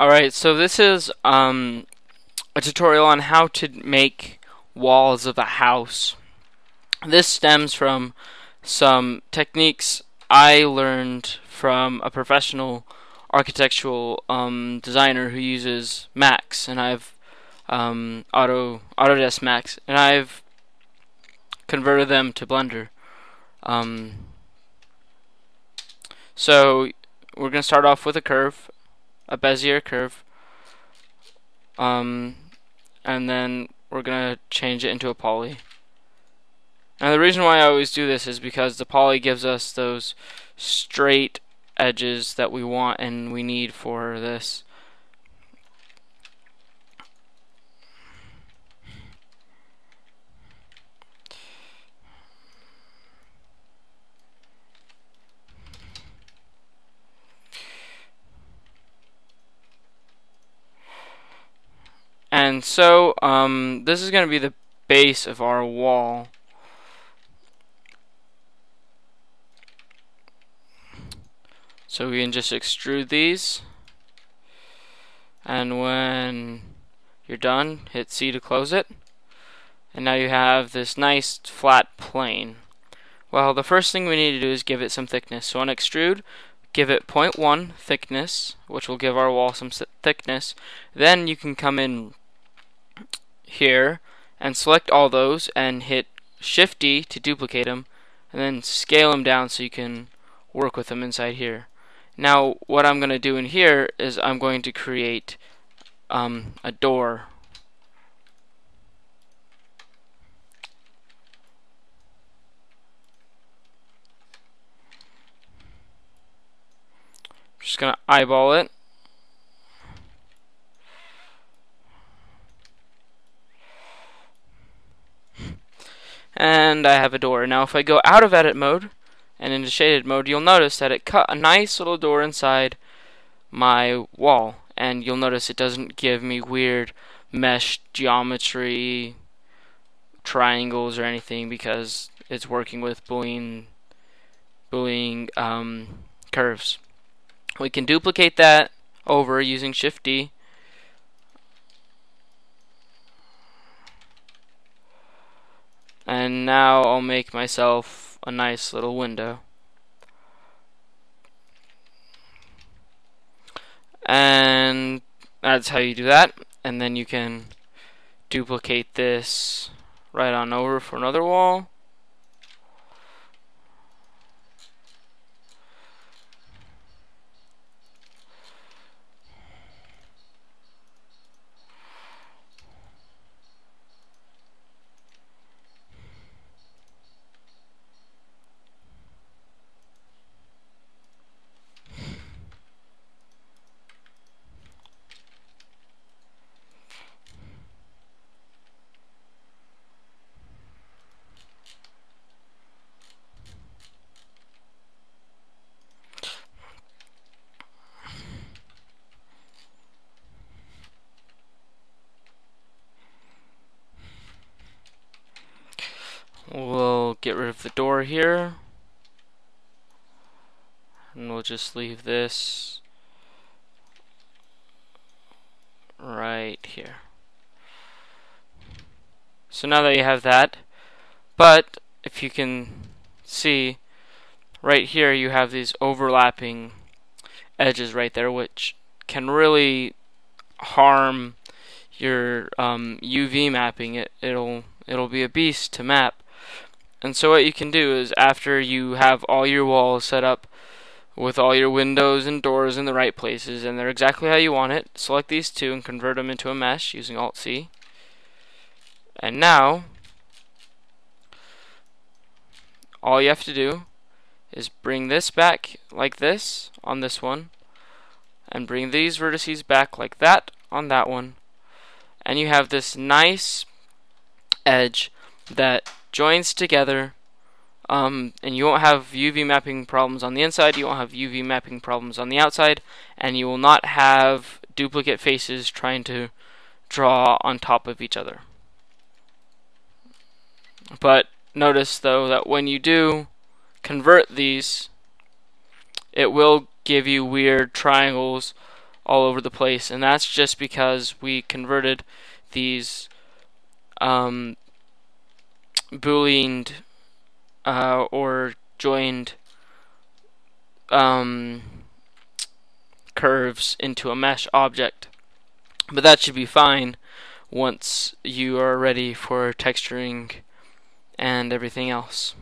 Alright, so this is a tutorial on how to make walls of a house. This stems from some techniques I learned from a professional architectural designer who uses Max, and I've Autodesk Max, and I've converted them to Blender. So we're going to start off with a curve, a bezier curve, and then we're going to change it into a poly. Now the reason why I always do this is because the poly gives us those straight edges that we want and we need for this. And so this is going to be the base of our wall. So we can just extrude these, and when you're done, hit C to close it, and now you have this nice flat plane. Well, the first thing we need to do is give it some thickness. So on extrude, give it 0.1 thickness, which will give our wall some thickness. Then you can come in here and select all those and hit Shift D to duplicate them, and then scale them down so you can work with them inside here. Now what I'm going to do in here is I'm going to create a door. Just going to eyeball it. And I have a door. Now if I go out of edit mode and into shaded mode, you'll notice that it cut a nice little door inside my wall, and you'll notice it doesn't give me weird mesh geometry, triangles, or anything because it's working with Boolean curves. We can duplicate that over using Shift D. And now I'll make myself a nice little window. And that's how you do that. And then you can duplicate this right on over for another wall. We'll get rid of the door here, and we'll just leave this right here. So now that you have that, but if you can see right here, you have these overlapping edges right there, which can really harm your UV mapping. It'll be a beast to map. And so what you can do is, after you have all your walls set up with all your windows and doors in the right places and they're exactly how you want it, select these two and convert them into a mesh using Alt-C. And now all you have to do is bring this back like this on this one, and bring these vertices back like that on that one, and you have this nice edge that joins together, and you won't have UV mapping problems on the inside, you won't have UV mapping problems on the outside, and you will not have duplicate faces trying to draw on top of each other. But notice though that when you do convert these, it will give you weird triangles all over the place, and that's just because we converted these booleaned or joined curves into a mesh object. But that should be fine once you are ready for texturing and everything else.